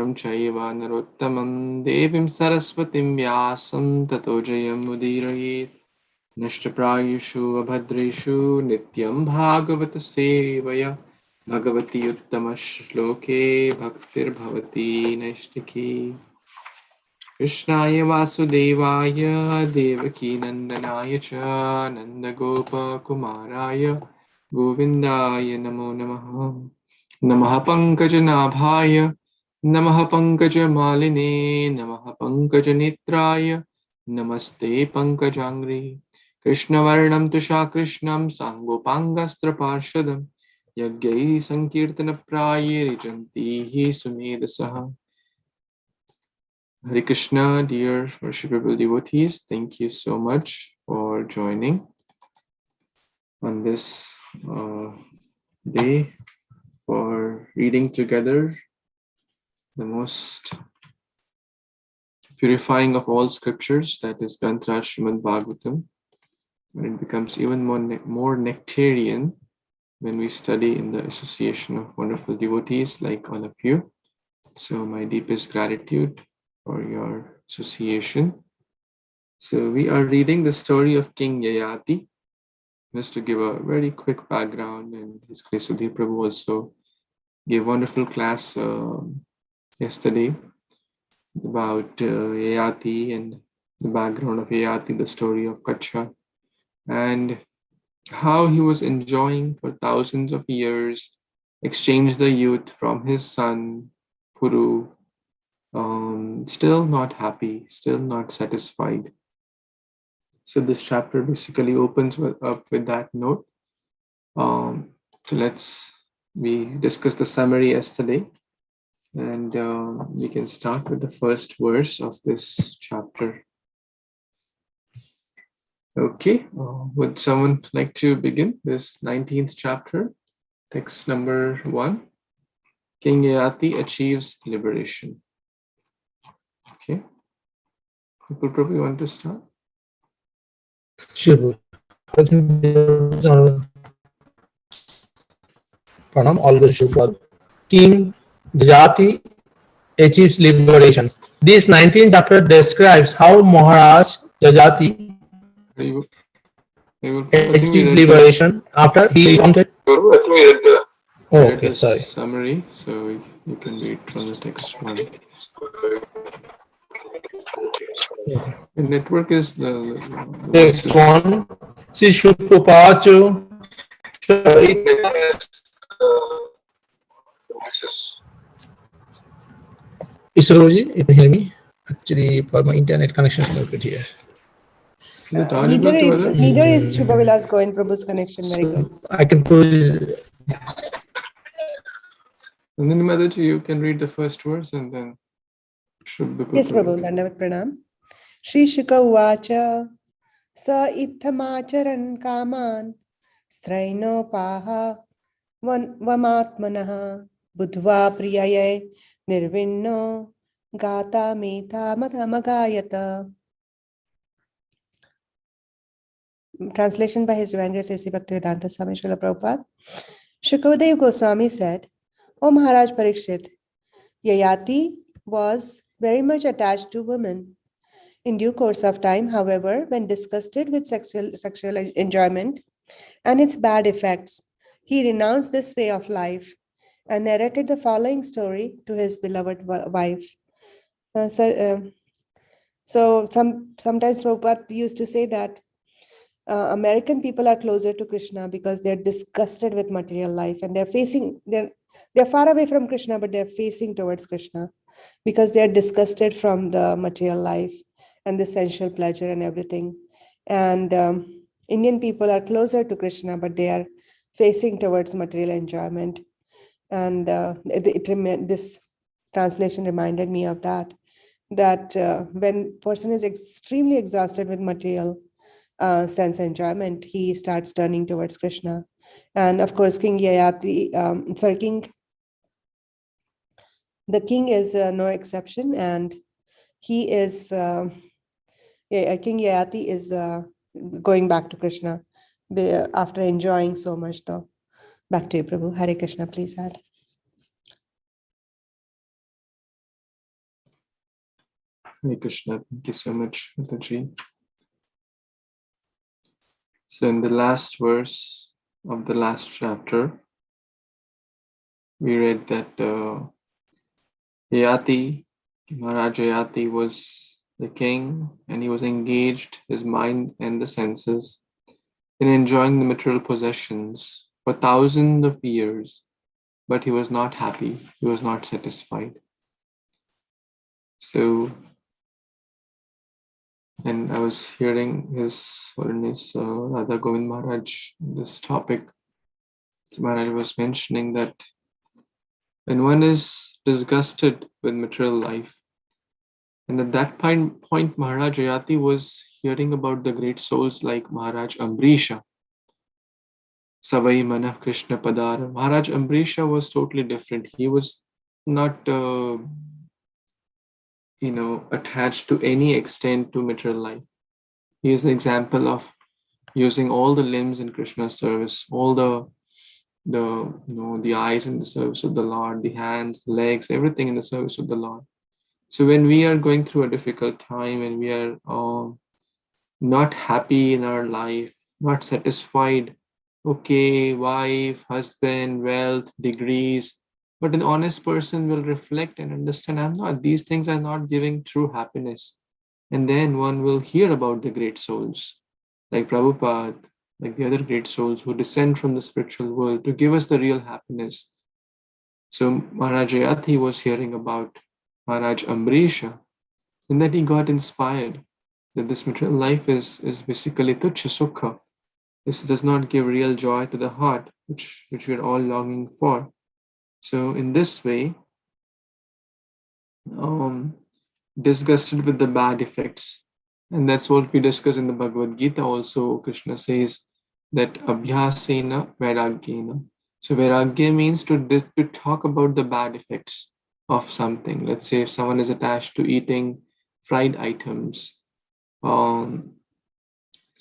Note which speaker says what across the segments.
Speaker 1: Naram Chaiva Narottamam Devim Saraswatim Vyasam Tato Jayam Udirayet Nashtaprayushu Abhadreshu Nityaṁ bhāgavata-sevayā Bhagavati uttama shloke Bhaktir Bhavati Naishtiki Krishnaya Vasudevaya Devaki Nandanaya Cha Nandagopa Kumaraya Govindaya Namo Namaha Namaha Pankajanabhaya Namaha Pankajamaline Namaha Pankajanitraya Namaste Pankajangri Krishna Varnam Tusha Krishnam Sangopangastra Parshadam Yagyai Sankirtana Praye Rijanti Sumedasaha. Hare Krishna, dear worshipable devotees, thank you so much for joining on this day for reading together the most purifying of all scriptures, that is Grantha Śrīmad-Bhāgavatam. And it becomes even more nectarian when we study in the association of wonderful devotees like all of you. So my deepest gratitude for your association. So we are reading the story of King Yayâti. Just to give a very quick background, and His Grace Sudhir Prabhu also gave a wonderful class yesterday about Yayâti and the background of Yayâti, the story of Kacha, and how he was enjoying for thousands of years, exchanged the youth from his son Puru, still not happy, still not satisfied. So this chapter basically opens up with that note. So we discussed the summary yesterday, and we can start with the first verse of this chapter. Okay, would someone like to begin this 19th chapter, text number 1? King Yayâti achieves liberation. Okay, Prabhu, you want to start?
Speaker 2: Sure. Pranam, all the Shubha. King Yayâti achieves liberation. This 19th chapter describes how Maharaj Yayâti achieved liberation after he recounted.
Speaker 1: Oh, okay, sorry. Summary, so you can read from the text 1. The network is the
Speaker 2: Text 1. Sri Shubha Isroji, you can hear me? Actually, for my internet connection is not good here.
Speaker 3: Neither is Shubha Vilas Govind Prabhu's connection very good.
Speaker 2: I can put it.
Speaker 1: And then Madaji, you can read the first verse and then Shubha.
Speaker 3: Yes, Prabhu, Dandavat Pranam. Shri Shuka Uvacha Sa Ittamacharan Kaman Straino Paha Vamatmanaha Budhva Priyaye Nirvinno Gata Meta Madhamagayata. Translation by His Divine Grace A.C. Bhaktivedanta Swami Srila Prabhupada. Shukadev Goswami said, O Maharaj Parikshit, Yayâti was very much attached to women. In due course of time, however, when disgusted with sexual enjoyment and its bad effects, he renounced this way of life and narrated the following story to his beloved wife. Sometimes Prabhupada used to say that American people are closer to Krishna because they're disgusted with material life, and they're far away from Krishna, but they're facing towards Krishna because they're disgusted from the material life and the sensual pleasure and everything. And Indian people are closer to Krishna, but they are facing towards material enjoyment. And this translation reminded me of that when person is extremely exhausted with material sense enjoyment, he starts turning towards Krishna. And of course, King Yayâti, the king is no exception, and he is King Yayâti is going back to Krishna after enjoying so much. Though, back to you, Prabhu. Hare Krishna, please add.
Speaker 1: Hare Kṛṣṇa. Thank you so much, Mataji. So in the last verse of the last chapter, we read that Yayâti, Maharaj Yayâti was the king, and he was engaged, his mind and the senses, in enjoying the material possessions for thousands of years, but he was not happy, he was not satisfied. So, and I was hearing His Holiness Radha Govind Maharaj, this topic. So Maharaj was mentioning that when one is disgusted with material life, and at that point Maharaj Yayâti was hearing about the great souls like Maharaj Ambrisha, Savai Manah Krishna Padara. Maharaj Ambrisha was totally different. He was not, attached to any extent to material life. He is an example of using all the limbs in Krishna's service, all the eyes in the service of the Lord, the hands, the legs, everything in the service of the Lord. So when we are going through a difficult time and we are not happy in our life, not satisfied, okay, wife, husband, wealth, degrees, but an honest person will reflect and understand, these things are not giving true happiness. And then one will hear about the great souls like Prabhupada, like the other great souls who descend from the spiritual world to give us the real happiness. So Maharaj Yayâti was hearing about Maharaj Ambrisha, and that he got inspired that this material life is basically tuchya sukha. This does not give real joy to the heart, which we are all longing for. So in this way, disgusted with the bad effects, and that's what we discuss in the Bhagavad Gita also. Krishna says that abhyasena vairagyena. So vairagya means to talk about the bad effects of something. Let's say if someone is attached to eating fried items, so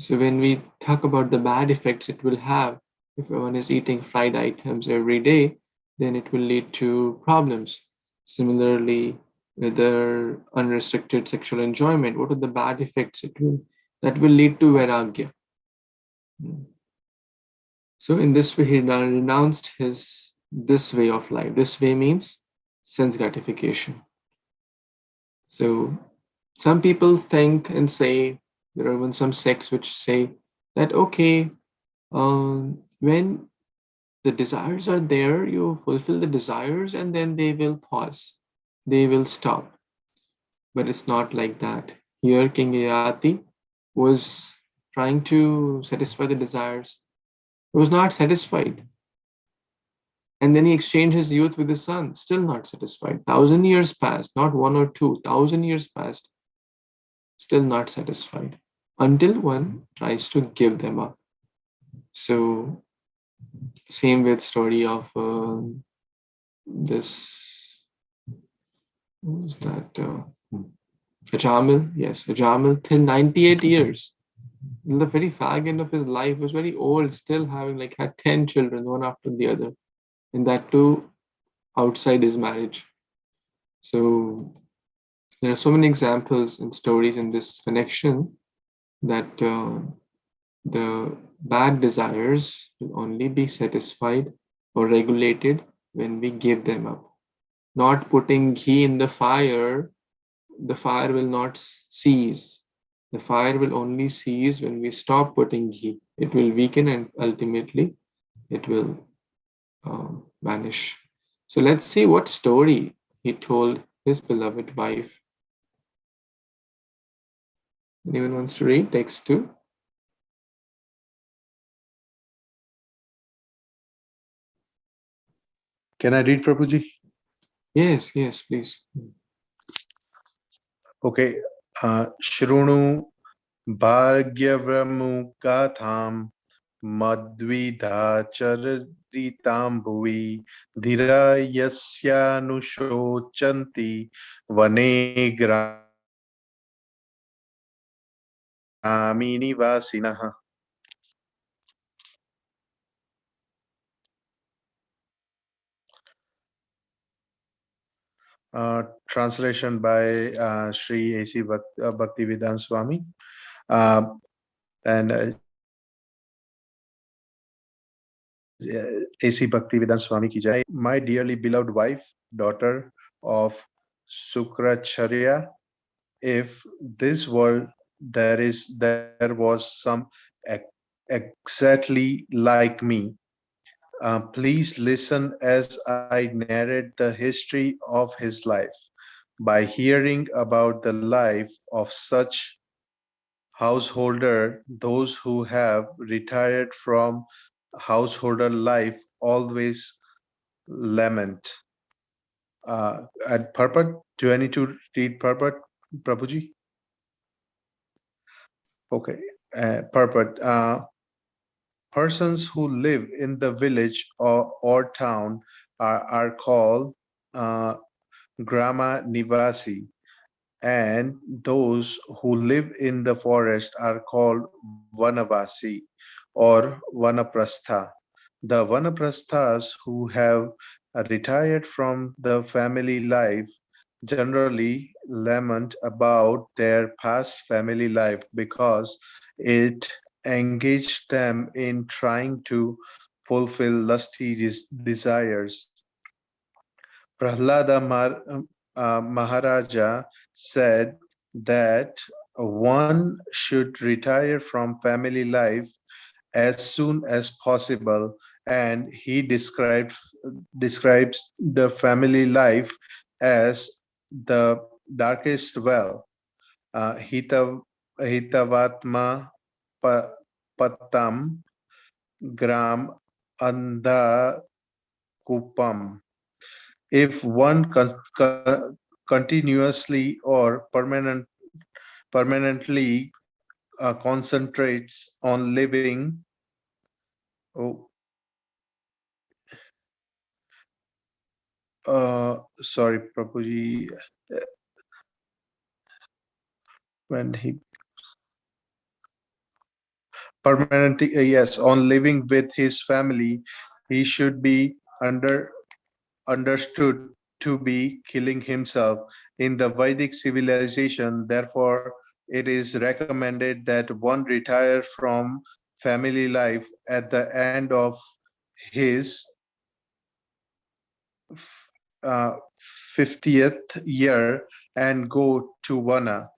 Speaker 1: when we talk about the bad effects it will have, if one is eating fried items every day, then it will lead to problems. Similarly, whether unrestricted sexual enjoyment, what are the bad effects that will lead to vairagya. So in this way, he renounced this way of life. This way means sense gratification. So some people think and say, there are even some sects which say that, okay, when the desires are there, you fulfill the desires and then they will pause, they will stop. But it's not like that. Here, King Yayâti was trying to satisfy the desires. He was not satisfied. And then he exchanged his youth with his son, still not satisfied. 1,000 years passed, not 1 or 2, 1,000 years passed, still not satisfied, until one tries to give them up. So, same with story of this, who's that? Ajamil, yes, Ajamil, till 98 years. In the very fag end of his life, was very old, still had 10 children, one after the other. And that too outside his marriage. So there are so many examples and stories in this connection that the bad desires will only be satisfied or regulated when we give them up. Not putting ghee in the fire will not cease. The fire will only cease when we stop putting ghee. It will weaken and ultimately it will vanish. So let's see what story he told his beloved wife. Anyone wants to read text 2?
Speaker 4: Can I read, Prabhuji?
Speaker 1: Yes, please.
Speaker 4: Okay. Shrunu Bhagavatam Madvidha Charitam Bhuvi Dhira Yasya Nushocanti Vane Gramini Vasinaha. Translation by Sri A.C. Bhaktivedanta Swami. And A.C. Bhaktivedanta Swami ki jai. My dearly beloved wife, daughter of Sukracharya, if this world there was some exactly like me, please listen as I narrate the history of his life. By hearing about the life of such householder, those who have retired from householder life always lament. And Purport, do I need to read Purport, Prabhuji? Okay. Purport. Persons who live in the village or town are called Grama Nivasi, and those who live in the forest are called Vanavasi or Vanaprastha. The Vanaprasthas who have retired from the family life generally lament about their past family life because it engaged them in trying to fulfill lusty desires. Prahlada Maharaja said that one should retire from family life as soon as possible, and he describes the family life as the darkest well. Hitavatma pattam gram andha kupam. If one continuously or permanently concentrates on living, oh, sorry, Prabhuji, when he permanently, yes, on living with his family, he should be understood to be killing himself. In the Vedic civilization, therefore, it is recommended that one retire from family life at the end of his 50th year and go to Vana,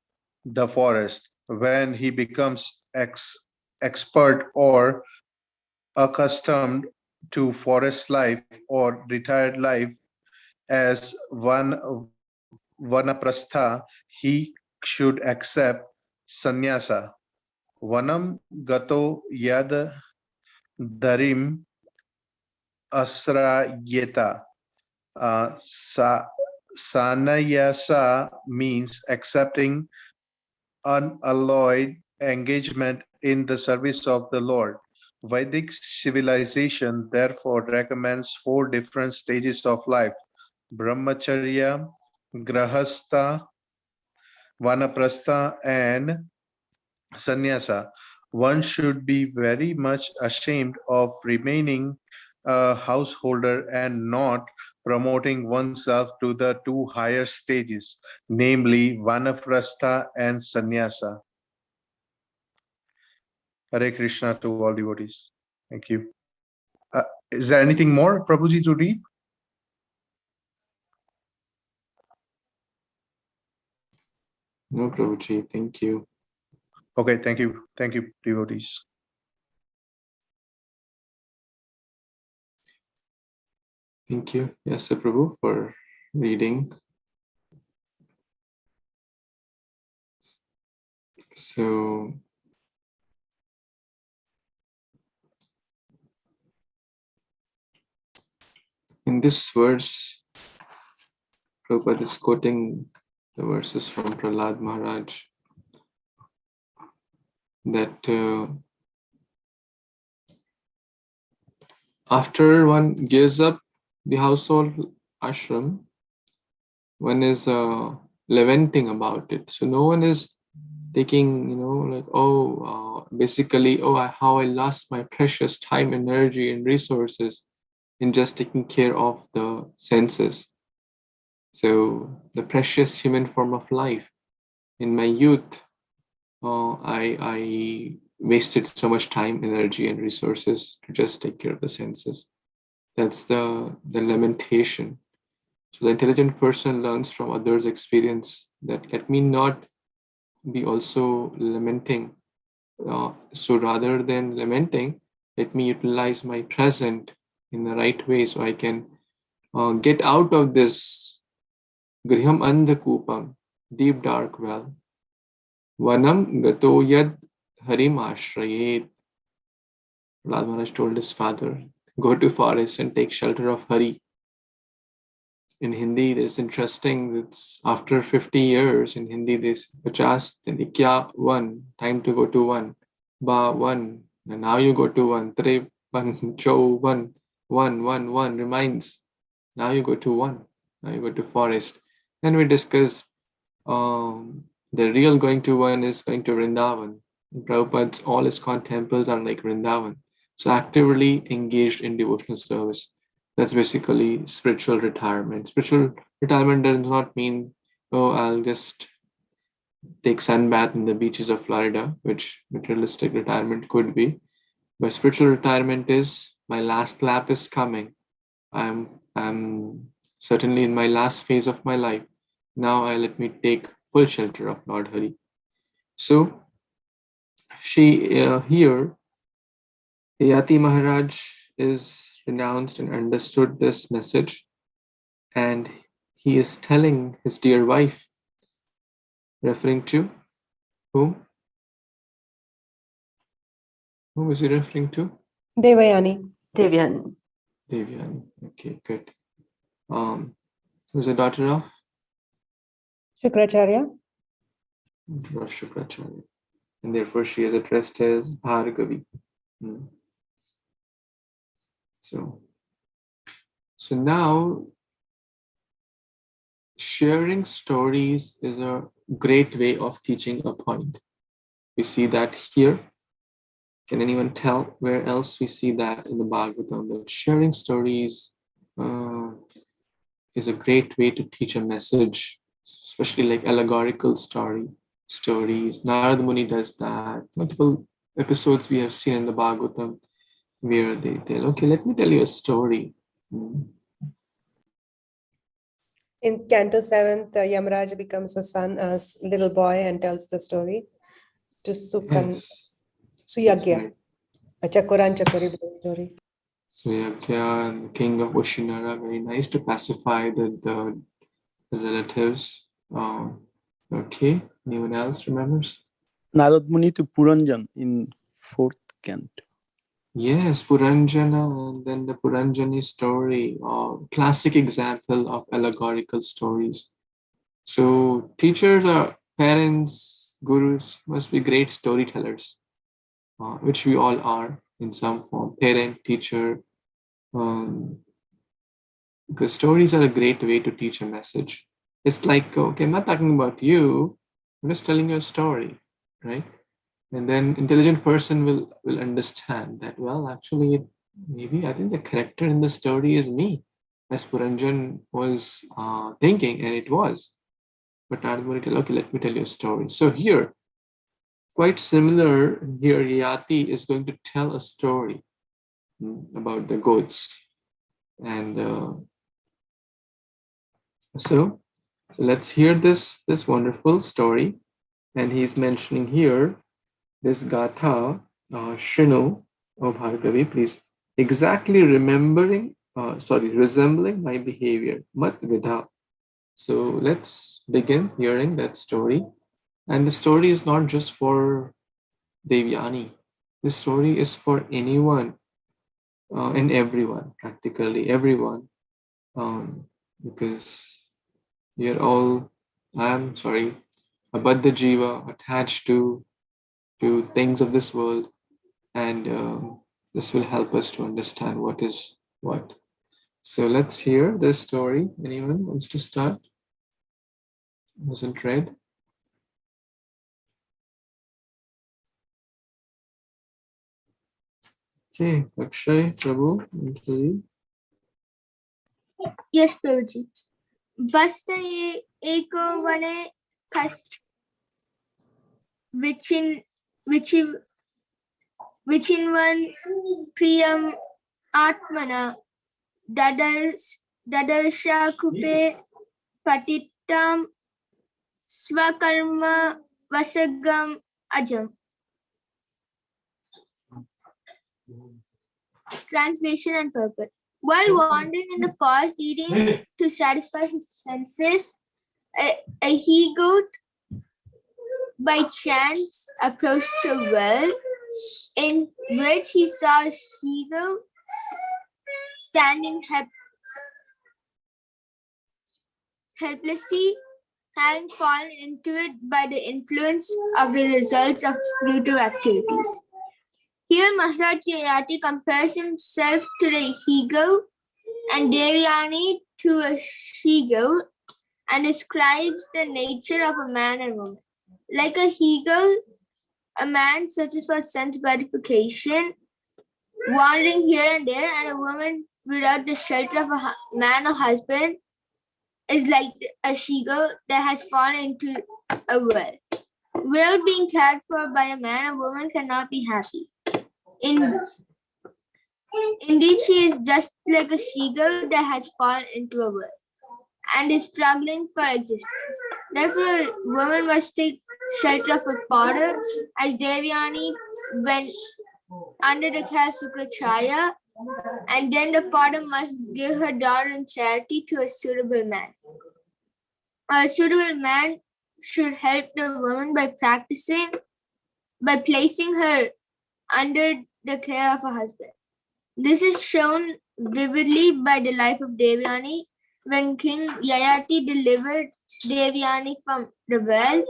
Speaker 4: the forest. When he becomes expert or accustomed to forest life or retired life as vanaprastha, he should accept sannyasa. Vanam gato yad dharim asrayeta. Sannyasa means accepting unalloyed engagement in the service of the Lord. Vedic civilization therefore recommends 4 different stages of life: brahmacharya, grahastha, vanaprastha, and sannyasa. One should be very much ashamed of remaining a householder and not promoting oneself to the 2 higher stages, namely vanaprastha and sannyasa. Hare Krishna to all devotees. Thank you. Is there anything more, Prabhuji, to read?
Speaker 1: No, Prabhuji, thank you.
Speaker 4: Okay, thank you. Thank you, devotees.
Speaker 1: Thank you, yes, Prabhu, for reading. So, in this verse, Prabhupada is quoting the verses from Prahlad Maharaj that after one gives up the household ashram, one is lamenting about it. So no one is taking, like, basically, how I lost my precious time, energy, and resources in just taking care of the senses. So the precious human form of life. In my youth, I wasted so much time, energy, and resources to just take care of the senses. That's the lamentation. So the intelligent person learns from others' experience that let me not be also lamenting. So rather than lamenting, let me utilize my present in the right way so I can get out of this griham andhakupam, deep dark well. Vanam gato yad harim ashrayet. Prahlad Maharaj told his father, go to forest and take shelter of Hari. In Hindi, it's interesting, it's after 50 years, in Hindi, this pachas, then ikya, one, time to go to one, ba, one, and now you go to one, tre, one, cho, one, reminds, now you go to one, now you go to forest. Then we discussed the real going to one is going to Vrindavan. Prabhupada's all ISKCON temples are like Vrindavan. So actively engaged in devotional service. That's basically spiritual retirement. Spiritual retirement does not mean, oh, I'll just take sunbath in the beaches of Florida, which materialistic retirement could be. But spiritual retirement is my last lap is coming. I'm certainly in my last phase of my life. Now let me take full shelter of Lord Hari. So she here, Yayâti Maharaj is renounced and understood this message, and he is telling his dear wife, referring to whom? Who is he referring to?
Speaker 3: Devayani.
Speaker 5: Devyani.
Speaker 1: Devyani. Okay, good. Who's the daughter of?
Speaker 3: Shukracharya.
Speaker 1: Of Shukracharya. And therefore she is addressed as Bhargavi. So now sharing stories is a great way of teaching a point. We see that here. Can anyone tell where else we see that in the Bhagavatam? That sharing stories is a great way to teach a message, especially like allegorical stories. Narada Muni does that. Multiple episodes we have seen in the Bhagavatam where they tell, okay, let me tell you a story.
Speaker 3: In Canto 7th, Yamraj becomes a little boy and tells the story to
Speaker 1: Yes,
Speaker 3: Suyagya, a Chakoran Chakori story.
Speaker 1: Suyagya and the king of Ushinara, very nice to pacify the relatives. Okay, anyone else remembers?
Speaker 6: Narad Muni to Puranjan in 4th canto.
Speaker 1: Yes, Puranjana, and then the Puranjani story, classic example of allegorical stories. So teachers or parents, gurus must be great storytellers, which we all are in some form, parent, teacher, because stories are a great way to teach a message. It's like, okay, I'm not talking about you, I'm just telling you a story, right? And then intelligent person will understand that, well, actually, maybe I think the character in the story is me, as Puranjan was thinking, and it was. But Narada Muni tell, okay, let me tell you a story. So here, quite similar, here Yayâti is going to tell a story about the goats. And so let's hear this wonderful story. And he's mentioning here this gatha, Shrinu of Bhargavi, please, exactly resembling my behavior, mat vidha. So let's begin hearing that story. And the story is not just for Devyani. This story is for anyone and everyone, practically everyone, because we are all, abadda jiva, attached to things of this world, and this will help us to understand what is what. So let's hear this story. Anyone wants to start? Wasn't read? Okay, Akshay, Prabhu, want to read?
Speaker 7: Yes, Prabhuji.
Speaker 5: Vastaye eko vane kash vichin one priyam atmana dadarsha kupe patittam swakarma vasagam ajam. Translation and purpose. While wandering in the forest eating to satisfy his senses, a he-goat by chance approached a well in which he saw a she-goat standing helplessly, having fallen into it by the influence of the results of fruitive activities. Here Maharaj Yayâti compares himself to the he-goat and Devyani to a she-goat and describes the nature of a man and woman. Like a he-goat, a man searches for sense gratification, wandering here and there, and a woman without the shelter of a man or husband is like a she-goat that has fallen into a well. Without being cared for by a man, a woman cannot be happy. Indeed, she is just like a she-goat that has fallen into a well and is struggling for existence. Therefore, a woman must take shelter of her father, as Devyani went under the care of Sukracharya, and then the father must give her daughter in charity to a suitable man. A suitable man should help the woman by placing her under the care of a husband. This is shown vividly by the life of Devyani. When King Yayâti delivered Devyani from the well,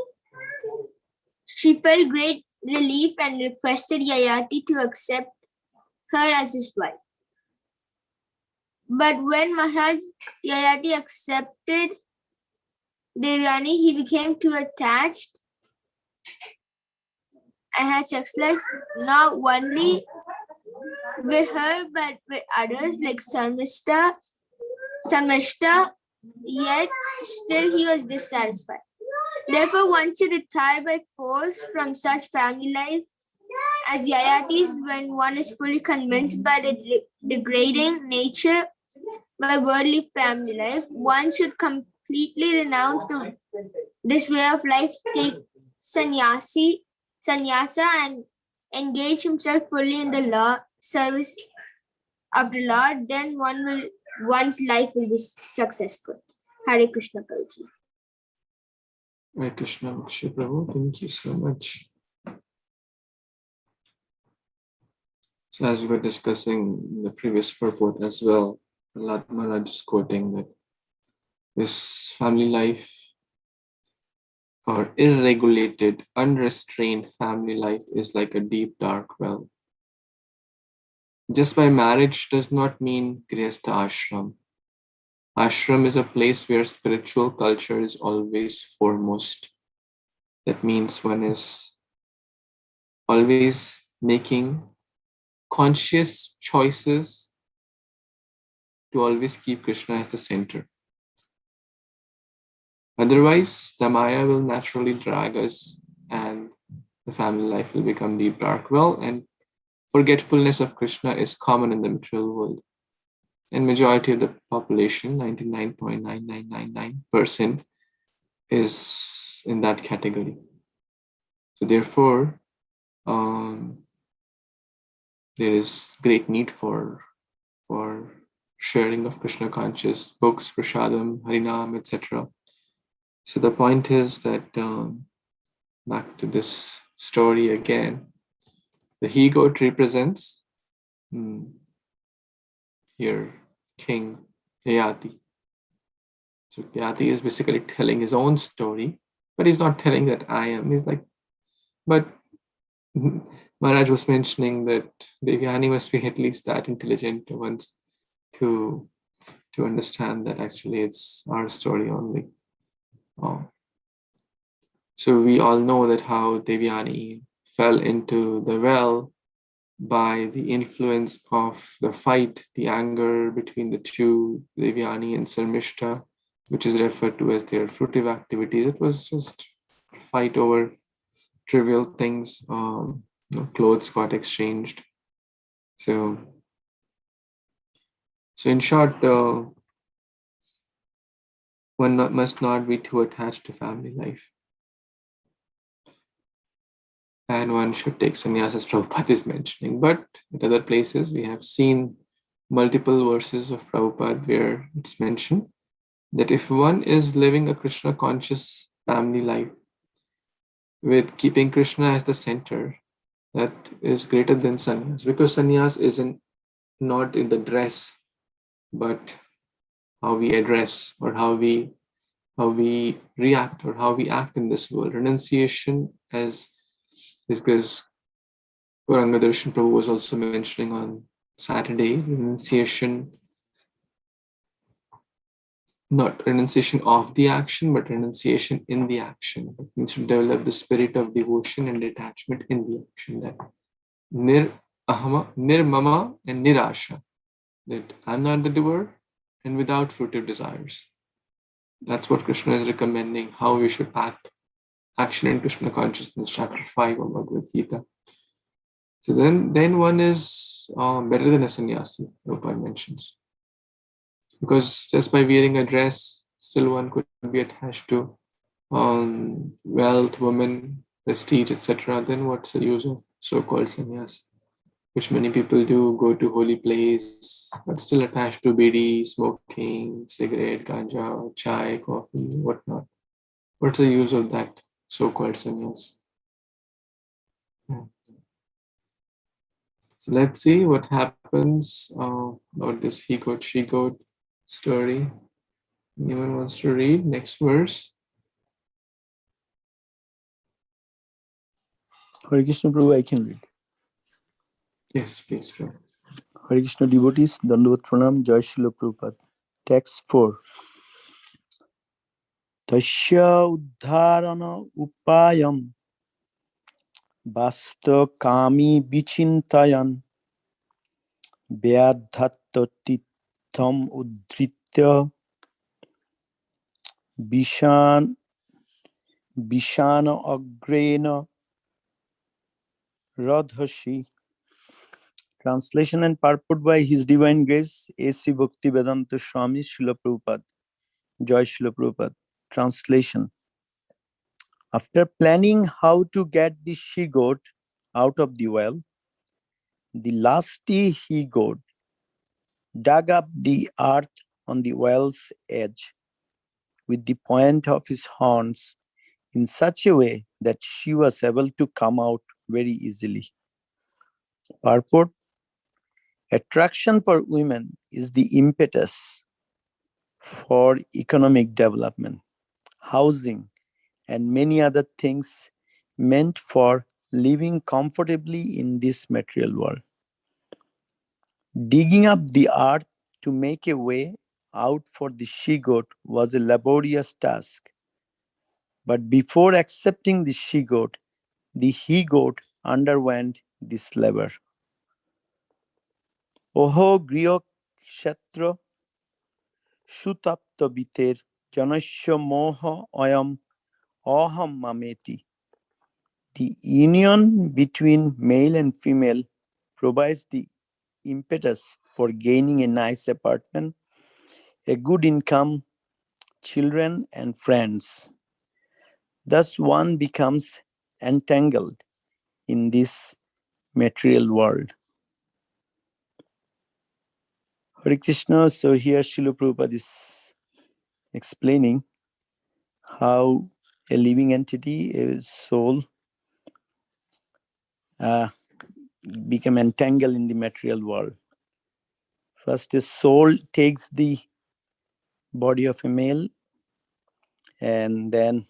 Speaker 5: she felt great relief and requested Yayâti to accept her as his wife. But when Maharaj Yayâti accepted Devyani, he became too attached and had sex life not only with her but with others like Sarmishta, yet still he was dissatisfied. Therefore, one should retire by force from such family life as Yayâti's when one is fully convinced by the degrading nature by worldly family life. One should completely renounce this way of life, take sannyasa and engage himself fully in the service of the Lord. Then one's life will be successful. Hare Kṛṣṇa Prabhuji.
Speaker 1: Hare Kṛṣṇa Prabhu, thank you so much. So as we were discussing in the previous purport as well, Prahlad Maharaj is quoting that this family life or irregulated, unrestrained family life is like a deep, dark well. Just by marriage does not mean Grihastha ashram. Ashram is a place where spiritual culture is always foremost. That means one is always making conscious choices to always keep Krishna as the center. Otherwise, the Maya will naturally drag us and the family life will become deep, dark well, and forgetfulness of Krishna is common in the material world. And majority of the population, 99.9999%, is in that category. So therefore, there is great need for sharing of Krishna conscious books, prasadam, harinam, etc. So the point is that, back to this story again, the he-goat represents here King Yayâti. So Yayâti is basically telling his own story, but he's not telling that I am. He's like, but Maharaj was mentioning that Devyani must be at least that intelligent once to understand that actually it's our story only. So we all know that how Devyani fell into the well by the influence of the fight, the anger between the two, Devyani and Sarmishta, which is referred to as their fruitive activities. It was just fight over trivial things. Clothes got exchanged. So in short, one must not be too attached to family life. And one should take sannyas, as Prabhupada is mentioning. But at other places, we have seen multiple verses of Prabhupada where it's mentioned that if one is living a Krishna conscious family life with keeping Krishna as the center, that is greater than sannyas, because sannyas isn't not in the dress, but how we address or how we react or how we act in this world. Renunciation, as Gauranga Darshan Prabhu was also mentioning on Saturday, renunciation, not renunciation of the action, but renunciation in the action. It means to develop the spirit of devotion and detachment in the action. That nirmama and nirasha, that I'm not the doer and without fruitive desires. That's what Krishna is recommending, how we should act. Action in Krishna consciousness, chapter 5 of Bhagavad Gita. So then one is better than a sannyasi, Prabhupada mentions. Because just by wearing a dress, still one could be attached to wealth, women, prestige, etc. Then what's the use of so-called sannyas? Which many people do, go to holy place, but still attached to bidi, smoking, cigarette, ganja, chai, coffee, whatnot. What's the use of that so-called sannyas? So let's see what happens about this he goat, she goat story. Anyone wants to read next verse?
Speaker 6: Hare Krishna Prabhu, I can read.
Speaker 1: Yes, please. Sure.
Speaker 6: Hare Krishna devotees, Dandavat Pranam, Jai Srila Prabhupada. Text 4. Tasya uddharana upayam basta kami vichintayan vyadhattatitham uddritya Bishana agrena radhashi. Translation and purport by His Divine Grace, A.C. Bhaktivedanta Swami Srila Prabhupada. Jai Srila Prabhupada. Translation. After planning how to get the she-goat out of the well, the lusty he-goat dug up the earth on the well's edge with the point of his horns in such a way that she was able to come out very easily. Purport. Attraction for women is the impetus for economic development, housing, and many other things meant for living comfortably in this material world. Digging up the earth to make a way out for the she-goat was a laborious task. But before accepting the she-goat, the he-goat underwent this labor. Oho griyo kshetra shutapta biter janasya moha ayam aham mameti. The union between male and female provides the impetus for gaining a nice apartment, a good income, children, and friends. Thus one becomes entangled in this material world. Hare Krishna. So here Srila Prabhupada is explaining how a living entity, a soul, become entangled in the material world. First, a soul takes the body of a male, and then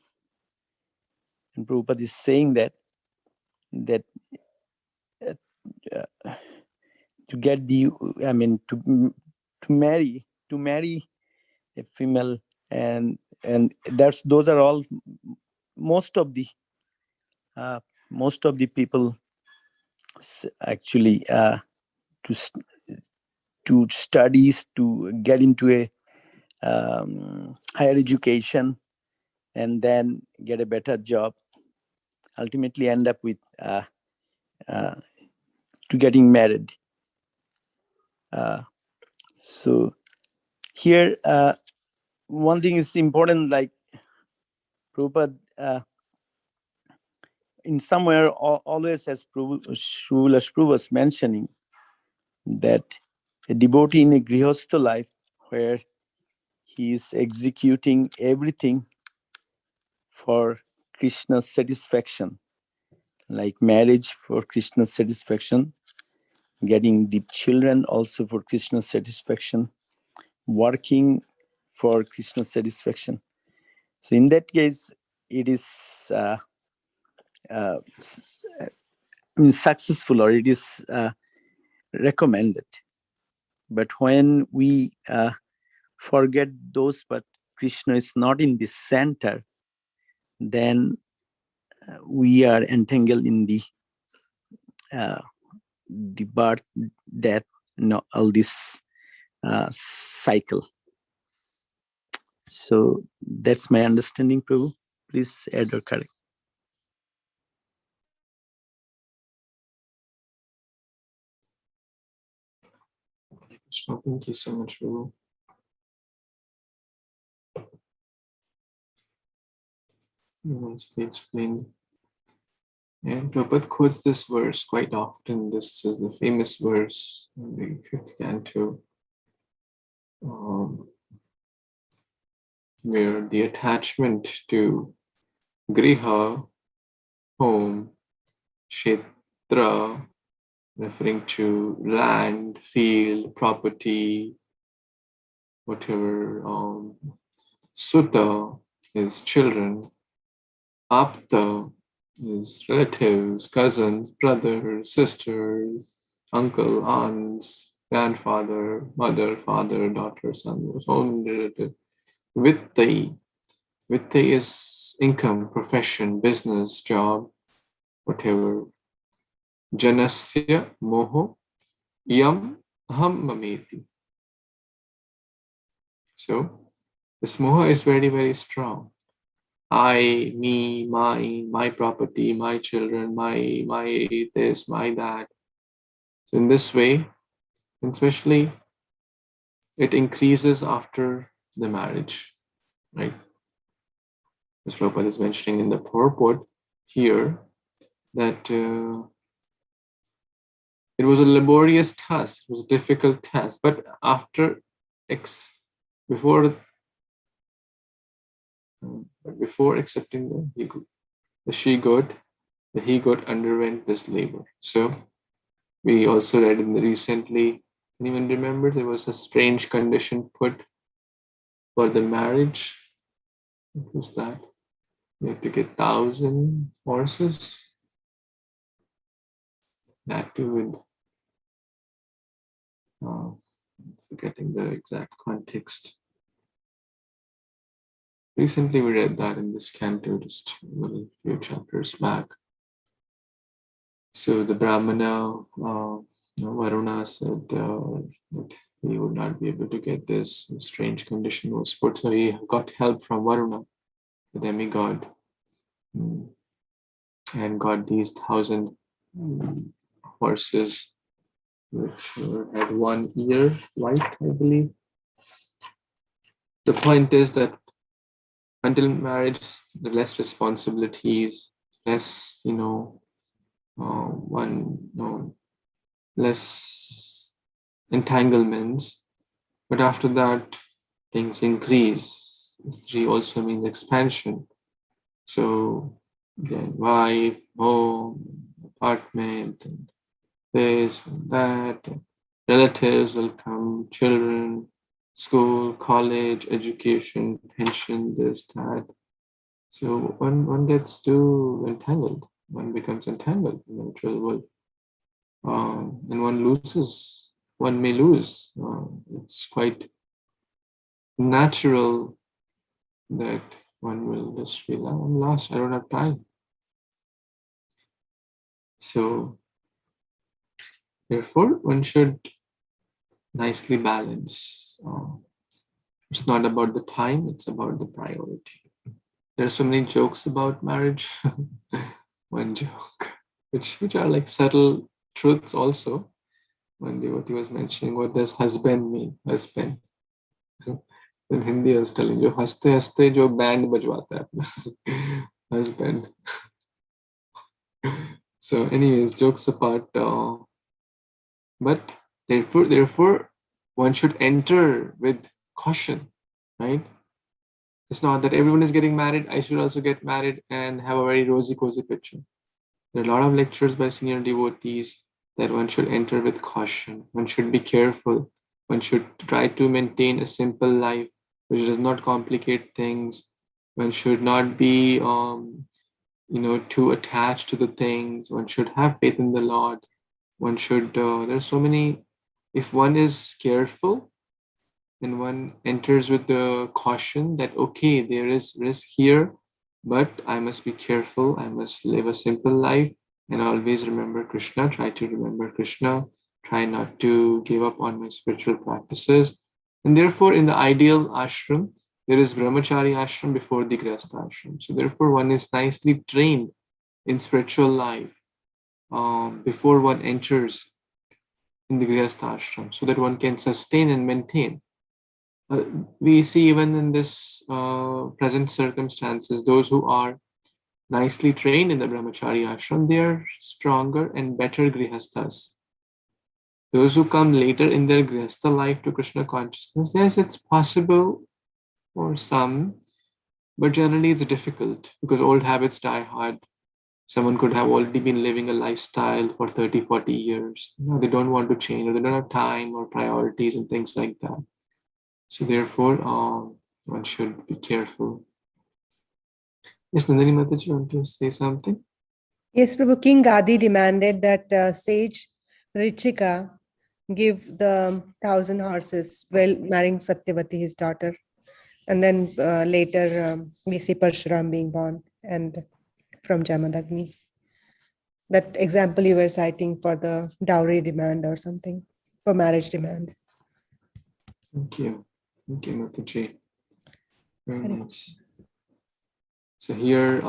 Speaker 6: Prabhupada is saying that to get the, to marry a female, and those are all most of the people actually to studies to get into a higher education, and then get a better job, ultimately end up with to getting married. So here, one thing is important, like Prabhupada, in somewhere always, as Srila Prabhu was mentioning, that a devotee in a grihastha life where he is executing everything for Krishna's satisfaction, like marriage for Krishna's satisfaction, getting the children also for Krishna's satisfaction, working for Krishna's satisfaction. So in that case, it is successful, or it is recommended. But when we forget those, but Krishna is not in the center, then we are entangled in the birth, death, all this cycle. So that's my understanding, Prabhu. Please add or correct.
Speaker 1: Thank you so much, Prabhu. Nicely explained. And Prabhupada quotes this verse quite often. This is the famous verse in the 5th Canto, where the attachment to griha, home, kshetra, referring to land, field, property, whatever, sutta is children, apta is relatives, cousins, brothers, sisters, uncle, aunts, grandfather, mother, father, daughter, son, own relative. Vittai is income, profession, business, job, whatever. Janasya moho yam aham mameti. So this moha is very, very strong. I, me, my property, my children, my this, my that. So in this way, especially, it increases after the marriage, right? As Prabhupada is mentioning in the purport here, that it was a laborious task, it was a difficult task, but before accepting the she-goat, the he-goat underwent this labor. So we also read in the recently, anyone remember, there was a strange condition put for the marriage. What was that? You have to get 1,000 horses. That too with, forgetting the exact context. Recently we read that in this canto, just a few chapters back. So the Brahmana, Varuna, said that he would not be able to get this. A strange condition was put, so he got help from Varuna, the demigod, and got these 1,000 horses, which had one ear white, I believe. The point is that until marriage, the less responsibilities, less, less entanglements. But after that, things increase. Three also means expansion. So then wife, home, apartment, and this and that. And relatives will come, children, school, college, education, pension, this, that. So one gets too entangled. One becomes entangled in the material world. And one may lose. It's quite natural that one will just feel, I'm lost, I don't have time. So therefore, one should nicely balance It's not about the time, it's about the priority. There are so many jokes about marriage. One joke, which are like subtle truths also. One devotee was mentioning, what does husband mean? Husband. In Hindi, I was telling you, haste haste jo band bajwata hai apna. Husband. So anyways, jokes apart, but therefore one should enter with caution, right? It's not that everyone is getting married, I should also get married and have a very rosy cozy picture. There are a lot of lectures by senior devotees that one should enter with caution. One should be careful. One should try to maintain a simple life which does not complicate things. One should not be too attached to the things. One should have faith in the Lord. One should, there are so many, if one is careful, then one enters with the caution that, okay, there is risk here, but I must be careful. I must live a simple life and always remember Krishna, try to remember Krishna, try not to give up on my spiritual practices. And therefore, in the ideal ashram, there is brahmachari ashram before the grihastha ashram. So therefore, one is nicely trained in spiritual life before one enters in the grihastha ashram, so that one can sustain and maintain. We see even in this present circumstances, those who are nicely trained in the brahmachari ashram, they are stronger and better grihasthas. Those who come later in their grihastha life to Krishna consciousness, yes, it's possible for some, but generally it's difficult because old habits die hard. Someone could have already been living a lifestyle for 30, 40 years. Now they don't want to change, or they don't have time or priorities and things like that. So therefore, one should be careful. Yes, Nandini Mataji, you want to say something?
Speaker 3: Yes, Prabhu. King Gadi demanded that sage Richika give the 1,000 horses while marrying Satyavati, his daughter. And then later we see Parshuram being born and from Jamadagni. That example you were citing for the dowry demand or something, for marriage demand.
Speaker 1: Thank you. Thank you, Mataji. Very nice. So here,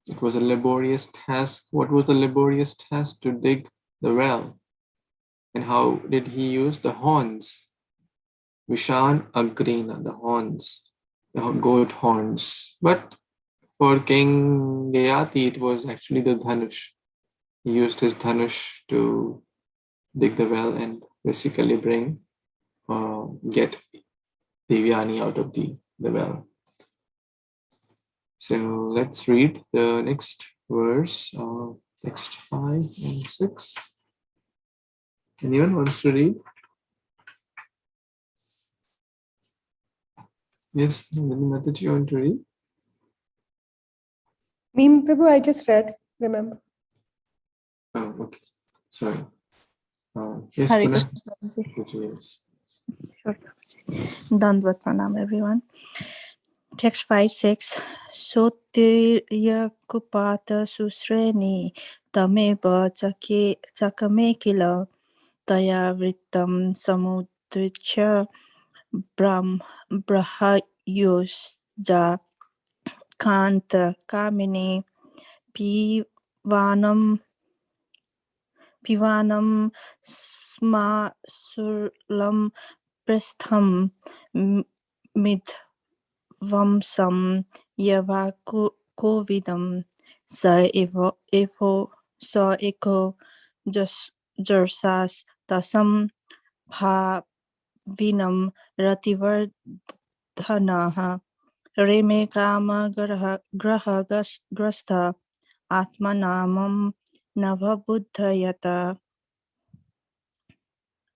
Speaker 1: it was a laborious task. What was the laborious task? To dig the well. And how did he use the horns? Vishan Agrina, the horns, the goat horns. But for King Yayâti, it was actually the dhanush. He used his dhanush to dig the well and basically get Devyani out of the well. So let's read the next verse, text 5 and 6. Anyone wants to read? Yes, Mataji, you want to read?
Speaker 3: Meme Prabhu, I just read, remember.
Speaker 1: Oh, okay. Sorry. Yes,
Speaker 7: Hare
Speaker 1: Puna.
Speaker 7: Kṛṣṇa.
Speaker 1: Yes.
Speaker 7: Sure. Dandvat pranam, everyone. Text 5-6. Sotirya kupata susreni tameva chakame kila taya vrittam samudricha brahayusja kanta kamini pivanam sma surlam prastham midvamsam yavakovidam sa eko jarsas tasam bhavinam rativardhanaha reme kama graha grastha atmanamam navabuddhayata.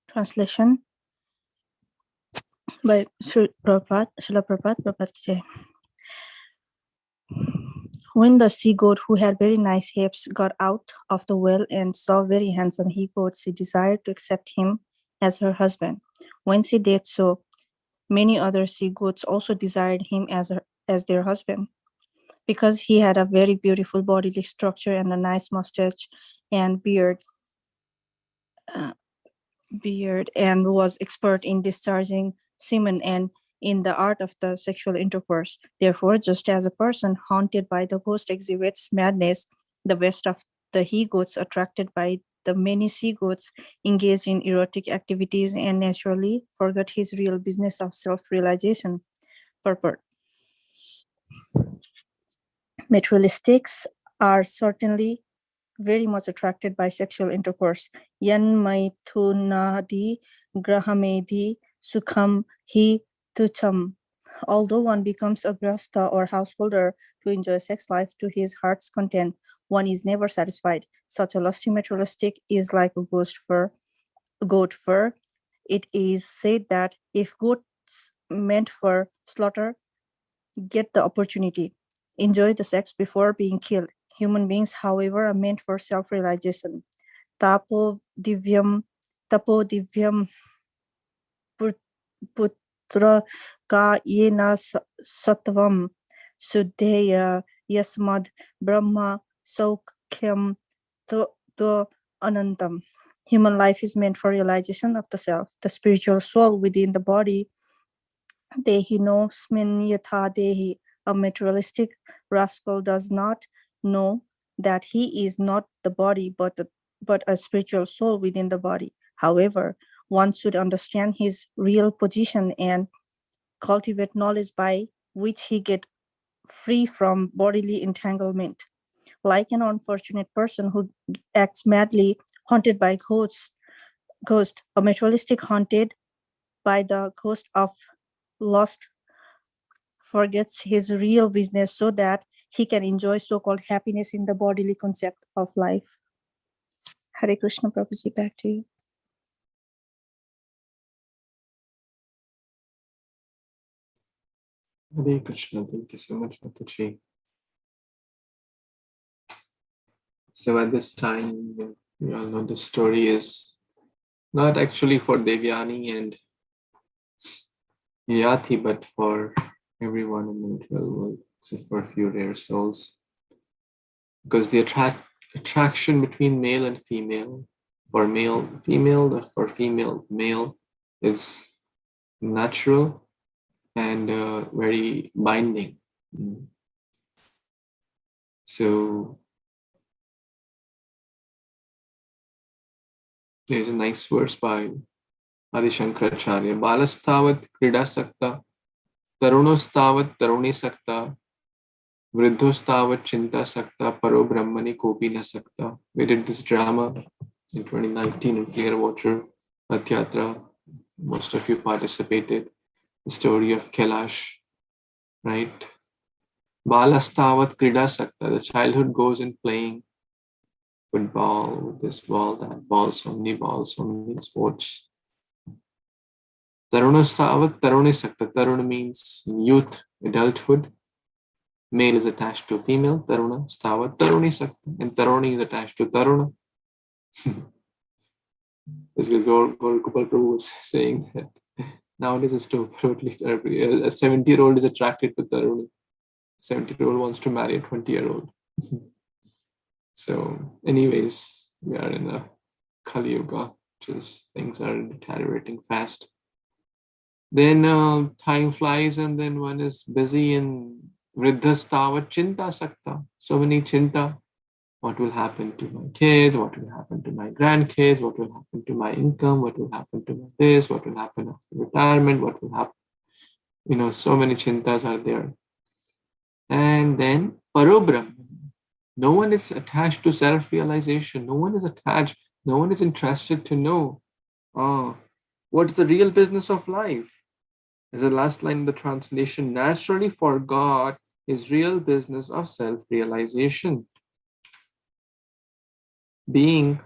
Speaker 7: Translation by Srila Prabhupada ki jai. When the sea goat, who had very nice hips, got out of the well and saw very handsome he goat, she desired to accept him as her husband. When she did so, many other sea goats also desired him as their husband, because he had a very beautiful bodily structure and a nice mustache and beard and was expert in discharging semen and in the art of the sexual intercourse. Therefore, just as a person haunted by the ghost exhibits madness, the best of the he-goats attracted by the many sea-goats engage in erotic activities and naturally forget his real business of self-realization purport. Materialistics are certainly very much attracted by sexual intercourse. Yan maitunadi grahamedi sukham hi tucham. Although one becomes a grasta or householder to enjoy sex life to his heart's content, one is never satisfied. Such a lusty materialistic is like a goat fur. It is said that if goats meant for slaughter get the opportunity, enjoy the sex before being killed. Human beings, however, are meant for self-realization. Tapo divyam putra ka yena sattvam suddheya yasmad brahma saukhyam to anantam. Human life is meant for realization of the self, the spiritual soul within the body. Dehi no smin yatha dehi. A materialistic rascal does not know that he is not the body, but a spiritual soul within the body. However, one should understand his real position and cultivate knowledge by which he gets free from bodily entanglement. Like an unfortunate person who acts madly, haunted by ghost, a materialistic haunted by the ghost of lust forgets his real business so that he can enjoy so-called happiness in the bodily concept of life. Hare Krishna, Prabhuji, back to you.
Speaker 1: Hare Krishna, thank you so much, Mataji. So at this time, we all know the story is not actually for Devyani and Yayâti, but for everyone in the material world, except for a few rare souls. Because the attraction between male and female, for male, female, for female, male, is natural and very binding. So there's a nice verse by Adi Shankaracharya. Balastavat krida sakta, tarunostavat taruni sakta, vriddhostavat chinta sakta, paro brahmani kopi na sakta. We did this drama in 2019 in Clearwater, Atyatra. Most of you participated. The story of Kailash, right? Balastavat krida sakta. The childhood goes in playing football with this ball, that ball, so many sports. Tarunostavat taruni sakta. Taruna means youth, adulthood. Male is attached to female, taruna, stavat, taruni sakta. And taruni is attached to taruna. This is Gopal Prabhu was saying that nowadays it's totally a 70-year-old is attracted to taruni. 70-year-old wants to marry a 20-year-old. So anyways, we are in a Kali Yuga, which is things are deteriorating fast. Then time flies and then one is busy in vriddhastavat chinta sakta. So many chinta. What will happen to my kids? What will happen to my grandkids? What will happen to my income? What will happen to my this? What will happen after retirement? What will happen? So many chintas are there. And then paro brahman. No one is attached to self-realization. No one is attached. No one is interested to know what's the real business of life. As the last line in the translation, naturally forgot his real business of self-realization. Being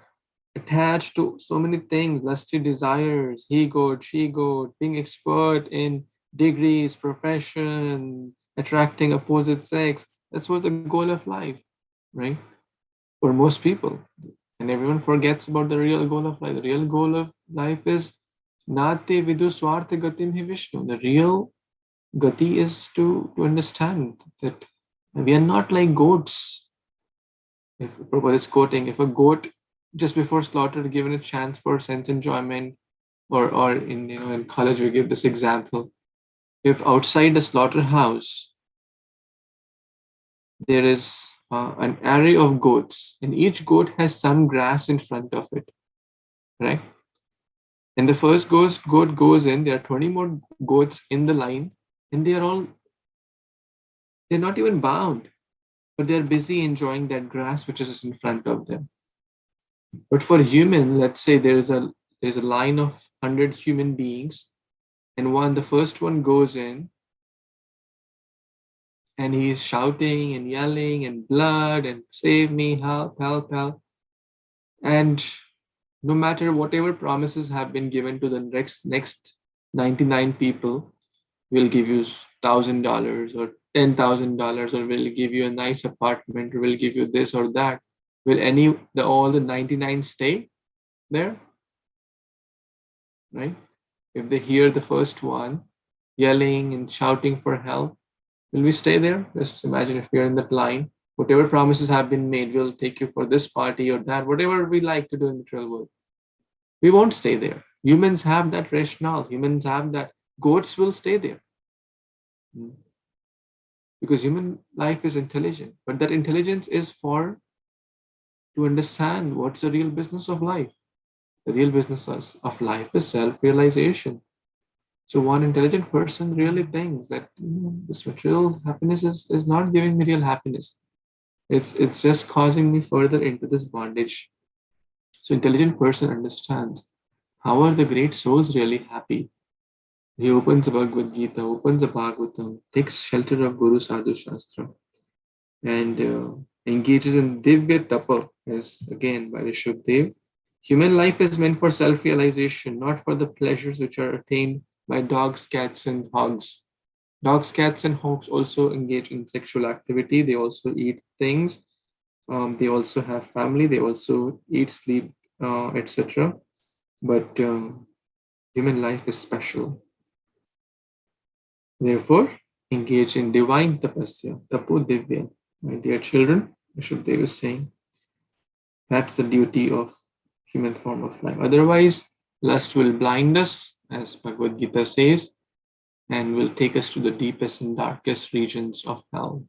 Speaker 1: attached to so many things, lusty desires, he-goat, she-goat, being expert in degrees, profession, attracting opposite sex. That's what the goal of life, right? For most people. And everyone forgets about the real goal of life. The real goal of life is Nate vidu swartha gatim hi Vishnu. The real gati is to understand that we are not like goats. If Prabhupada is quoting, if a goat just before slaughter given a chance for sense enjoyment, or in college we give this example, if outside the slaughterhouse there is an array of goats, and each goat has some grass in front of it, right? And the first goat goes in, there are 20 more goats in the line, and they're not even bound, but they're busy enjoying that grass which is in front of them. But for human, let's say there's a line of 100 human beings, and the first one goes in, and he's shouting and yelling and blood and save me, help, help, help. And no matter whatever promises have been given to the next 99 people, we'll give you $1,000 or $10,000, or we'll give you a nice apartment, or we'll give you this or that. Will all the 99 stay there? Right? If they hear the first one yelling and shouting for help, will we stay there? Just imagine if we are in that line, whatever promises have been made, we'll take you for this party or that, whatever we like to do in the material world. We won't stay there. Humans have that rationale. Humans have that. Goats will stay there. Because human life is intelligent, but that intelligence is to understand what's the real business of life. The real business of life is self-realization. So one intelligent person really thinks that this material happiness is not giving me real happiness. It's just causing me further into this bondage. So intelligent person understands how are the great souls really happy. He opens the Bhagavad Gita, opens the Bhagavatam, takes shelter of Guru Sadhu Shastra, and engages in Divya Tapa, as again by Rishabhdev. Human life is meant for self-realization, not for the pleasures which are attained by dogs, cats, and hogs. Dogs, cats, and hogs also engage in sexual activity. They also eat things. They also have family. They also eat, sleep, etc. But human life is special. Therefore, engage in divine tapasya, tapo divya. My dear children, Rishabhdev is saying, that's the duty of human form of life. Otherwise, lust will blind us, as Bhagavad Gita says, and will take us to the deepest and darkest regions of hell.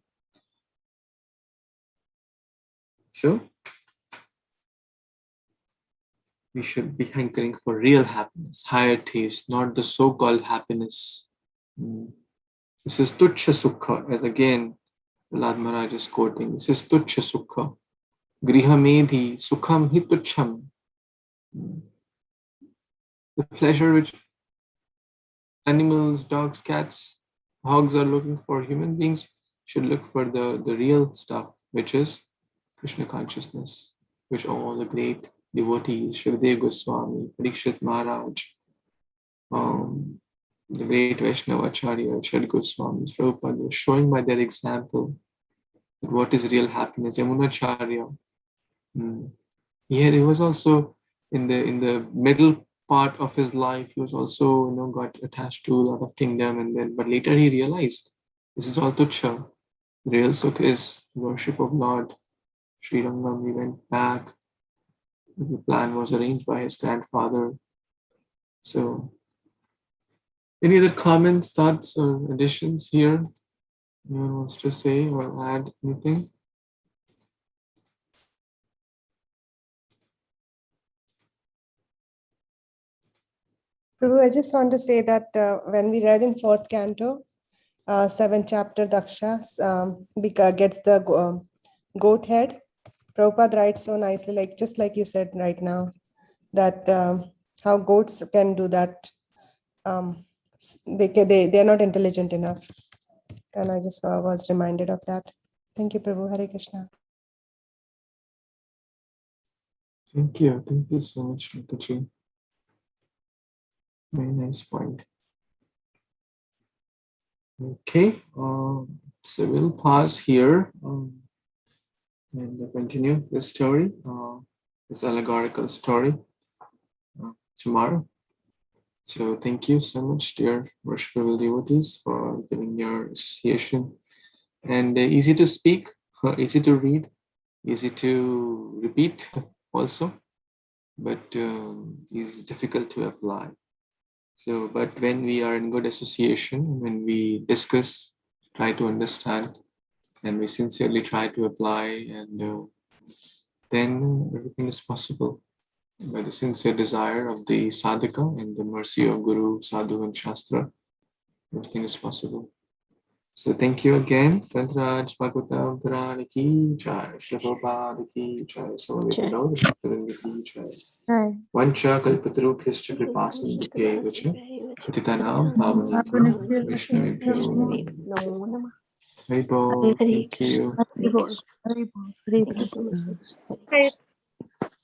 Speaker 1: So, we should be hankering for real happiness, higher taste, not the so-called happiness. This is tuchya sukha, as again Prahlad Maharaj is quoting. This is tuchya sukha. Grihamedhi sukham hi tuchham. The pleasure which animals, dogs, cats, hogs are looking for, human beings should look for the real stuff, which is Krishna consciousness, which all the great devotees, Shivdev Goswami, Parikshit Maharaj, the great Vaishnava Acharya, Chad Goswami, Prabhupada was showing by their example that what is real happiness. Yamunacharya, here he was also in the middle part of his life. He was also got attached to a lot of kingdom, but later he realized this is all tuchha. Real sukh is worship of Lord Sri Rangam. He went back. The plan was arranged by his grandfather. So, any other comments, thoughts, or additions here? Anyone wants to say or add anything?
Speaker 3: Prabhu, I just want to say that when we read in 4th canto, 7th chapter, Daksha gets the goat head. Prabhupada writes so nicely, just like you said right now, that how goats can do that. They're not intelligent enough. And I just was reminded of that. Thank you, Prabhu. Hare Kṛṣṇa.
Speaker 1: Thank you so much, Mataji. Very nice point. Okay, so we'll pause here and continue this story, this allegorical story, tomorrow. So thank you so much, dear worshipful devotees, for giving your association. And easy to speak, easy to read, easy to repeat also, but is difficult to apply. So, but when we are in good association, when we discuss, try to understand, and we sincerely try to apply, and then everything is possible. By the sincere desire of the sadhaka and the mercy of Guru, Sadhu and Shastra, everything is possible. So thank you again. Grantaraj Bhagavatam Purana ki jai, Śrīla Prabhupada ki jai, Samaveta Gaura ki jai. Vancha kalpatarubhyascha kripasindhubhya vacha patitanam pavanebhyo Vaishnavebhyo namo. Hari Bol, thank you.
Speaker 7: Hare Bol, Hare Bol, Hare Bol.